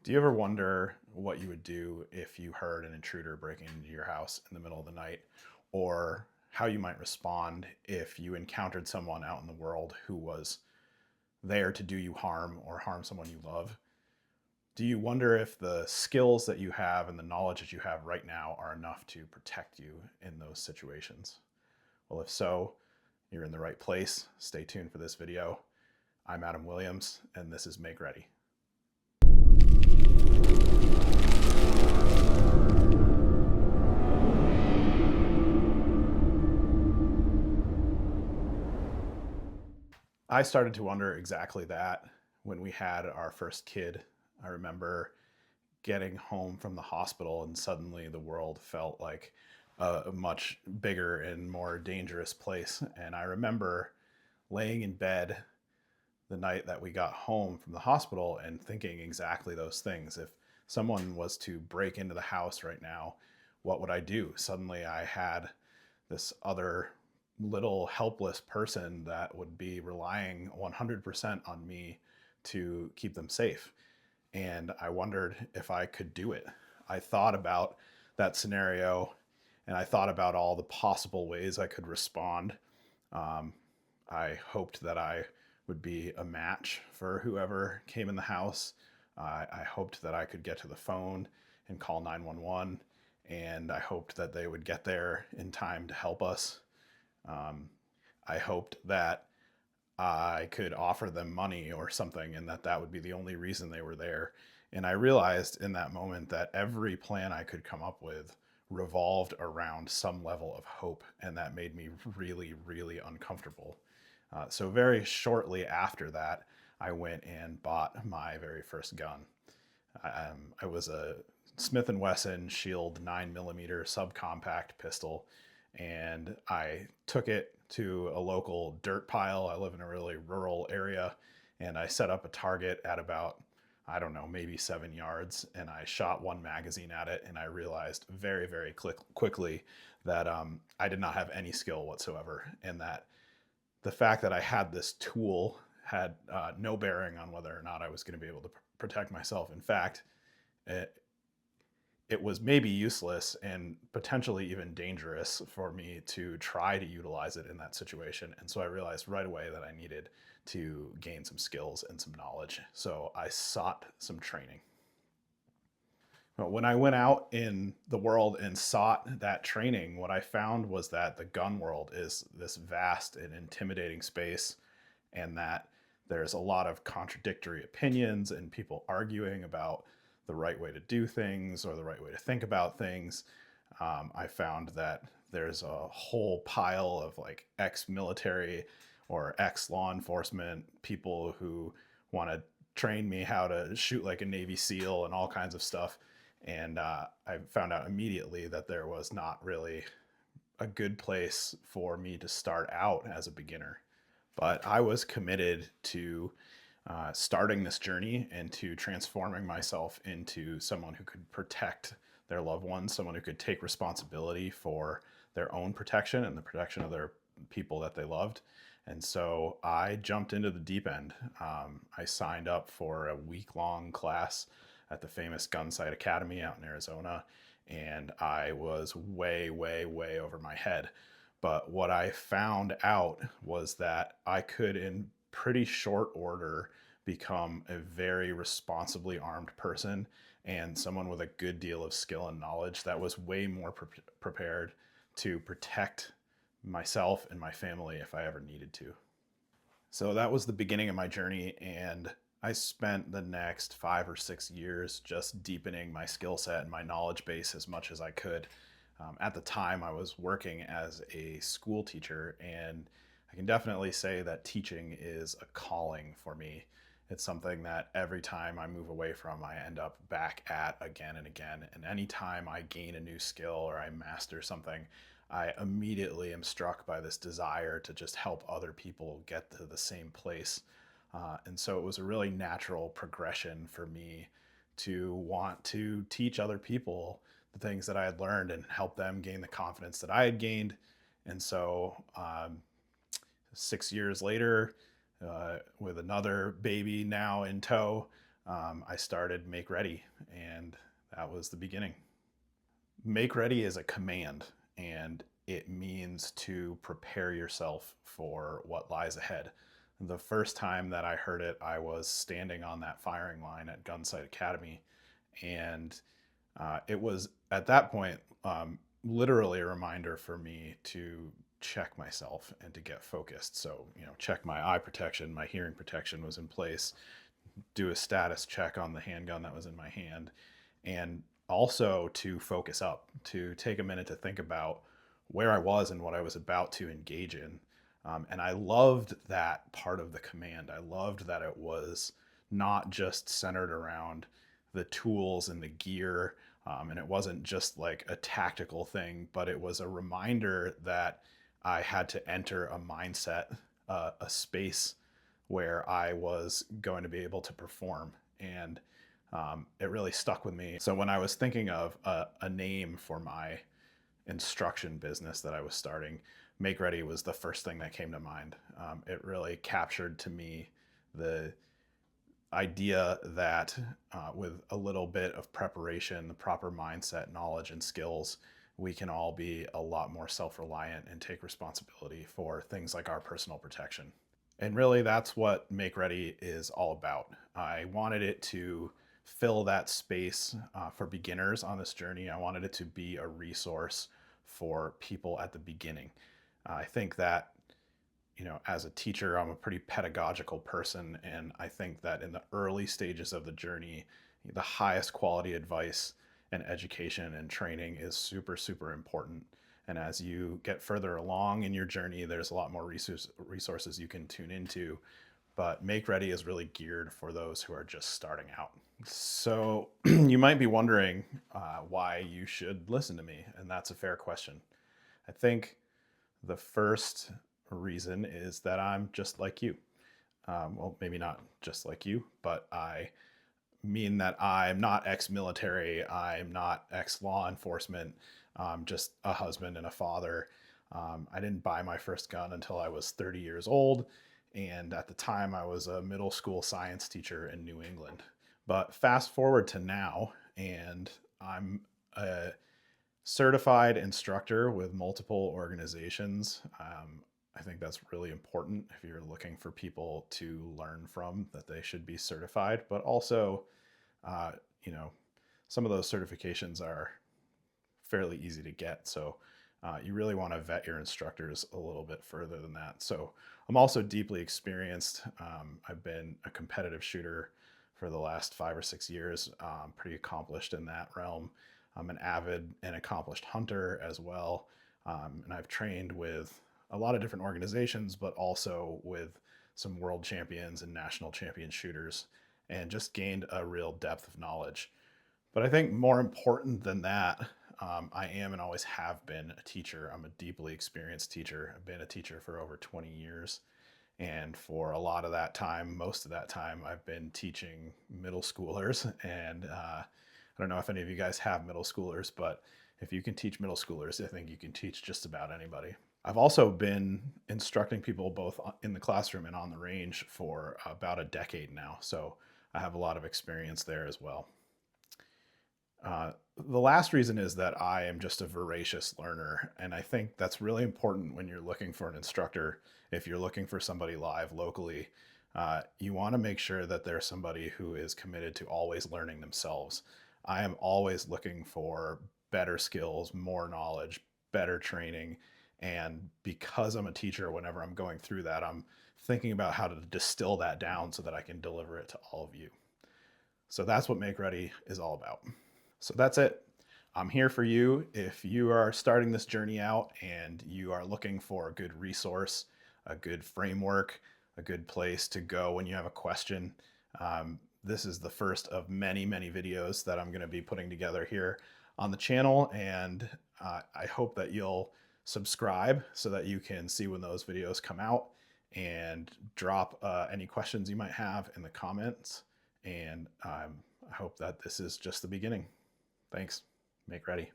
Do you ever wonder what you would do if you heard an intruder breaking into your house in the middle of the night, or how you might respond if you encountered someone out in the world who was there to do you harm or harm someone you love? Do you wonder if the skills that you have and the knowledge that you have right now are enough to protect you in those situations? Well, if so, you're in the right place. Stay tuned for this video. I'm Adam Williams, and this is Make Ready. I started to wonder exactly that when we had our first kid. I remember getting home from the hospital and suddenly the world felt like a much bigger and more dangerous place. And I remember laying in bed the night that we got home from the hospital and thinking exactly those things. If someone was to break into the house right now, what would I do? Suddenly I had this other little helpless person that would be relying 100% on me to keep them safe. And I wondered if I could do it. I thought about that scenario and I thought about all the possible ways I could respond. Um, I hoped that I would be a match for whoever came in the house. I hoped that I could get to the phone and call 911, and I hoped that they would get there in time to help us. Um, I hoped that I could offer them money or something and that would be the only reason they were there. And I realized in that moment that every plan I could come up with revolved around some level of hope, and that made me really, really uncomfortable. So very shortly after that, I went and bought my very first gun. I was a Smith & Wesson Shield 9mm subcompact pistol, and I took it to a local dirt pile. I live in a really rural area, and I set up a target at about, I don't know, maybe 7 yards, and I shot one magazine at it, and I realized very, very quickly that I did not have any skill whatsoever, and that the fact that I had this tool had no bearing on whether or not I was going to be able to protect myself. In fact, it, it was maybe useless and potentially even dangerous for me to try to utilize it in that situation. And so I realized right away that I needed to gain some skills and some knowledge. So I sought some training. When I went out in the world and sought that training, what I found was that the gun world is this vast and intimidating space, and that there's a lot of contradictory opinions and people arguing about the right way to do things or the right way to think about things. I found that there's a whole pile of like ex-military or ex-law enforcement people who want to train me how to shoot like a Navy SEAL and all kinds of stuff. And I found out immediately that there was not really a good place for me to start out as a beginner. But I was committed to starting this journey and to transforming myself into someone who could protect their loved ones, someone who could take responsibility for their own protection and the protection of their people that they loved. And so I jumped into the deep end. I signed up for a week-long class at the famous Gunsight Academy out in Arizona, and I was way, way, way over my head. But what I found out was that I could, in pretty short order, become a very responsibly armed person and someone with a good deal of skill and knowledge that was way more prepared to protect myself and my family if I ever needed to. So that was the beginning of my journey, and I spent the next 5 or 6 years just deepening my skill set and my knowledge base as much as I could. At the time, I was working as a school teacher, and I can definitely say that teaching is a calling for me. It's something that every time I move away from, I end up back at again and again. And anytime I gain a new skill or I master something, I immediately am struck by this desire to just help other people get to the same place. And so it was a really natural progression for me to want to teach other people the things that I had learned and help them gain the confidence that I had gained. And so 6 years later, with another baby now in tow, I started Make Ready, and that was the beginning. Make Ready is a command, and it means to prepare yourself for what lies ahead. The first time that I heard it, I was standing on that firing line at Gunsight Academy, and it was at that point literally a reminder for me to check myself and to get focused. So, check my eye protection, my hearing protection was in place, do a status check on the handgun that was in my hand, and also to focus up, to take a minute to think about where I was and what I was about to engage in. And I loved that part of the command. I loved that it was not just centered around the tools and the gear, and it wasn't just like a tactical thing, but it was a reminder that I had to enter a mindset, a space where I was going to be able to perform. And it really stuck with me. So when I was thinking of a name for my instruction business that I was starting, Make Ready was the first thing that came to mind. It really captured to me the idea that with a little bit of preparation, the proper mindset, knowledge, and skills, we can all be a lot more self-reliant and take responsibility for things like our personal protection. And really, that's what Make Ready is all about. I wanted it to fill that space for beginners on this journey. I wanted it to be a resource for people at the beginning. I think that, as a teacher, I'm a pretty pedagogical person, and I think that in the early stages of the journey, the highest quality advice and education and training is super, super important. And as you get further along in your journey, there's a lot more resources you can tune into. But Make Ready is really geared for those who are just starting out. So you might be wondering why you should listen to me, and that's a fair question. I think the first reason is that I'm just like you. Well, maybe not just like you, but I mean that I'm not ex-military, I'm not ex-law enforcement, I'm just a husband and a father. I didn't buy my first gun until I was 30 years old, and at the time I was a middle school science teacher in New England. But fast forward to now, and I'm a certified instructor with multiple organizations. I think that's really important if you're looking for people to learn from, that they should be certified. But also, some of those certifications are fairly easy to get. So you really want to vet your instructors a little bit further than that. So I'm also deeply experienced. I've been a competitive shooter for the last 5 or 6 years, pretty accomplished in that realm. I'm an avid and accomplished hunter as well. And I've trained with a lot of different organizations, but also with some world champions and national champion shooters, and just gained a real depth of knowledge. But I think more important than that, I am and always have been a teacher. I'm a deeply experienced teacher. I've been a teacher for over 20 years. And for a lot of that time, most of that time, I've been teaching middle schoolers. And I don't know if any of you guys have middle schoolers, but if you can teach middle schoolers, I think you can teach just about anybody. I've also been instructing people both in the classroom and on the range for about a decade now. So I have a lot of experience there as well. The last reason is that I am just a voracious learner. And I think that's really important when you're looking for an instructor. If you're looking for somebody live locally, you want to make sure that there's somebody who is committed to always learning themselves. I am always looking for better skills, more knowledge, better training. And because I'm a teacher, whenever I'm going through that, I'm thinking about how to distill that down so that I can deliver it to all of you. So that's what Make Ready is all about. So that's it. I'm here for you. If you are starting this journey out and you are looking for a good resource, a good framework, a good place to go when you have a question, this is the first of many, many videos that I'm going to be putting together here on the channel. And I hope that you'll subscribe so that you can see when those videos come out, and drop any questions you might have in the comments. And I hope that this is just the beginning. Thanks. Make Ready.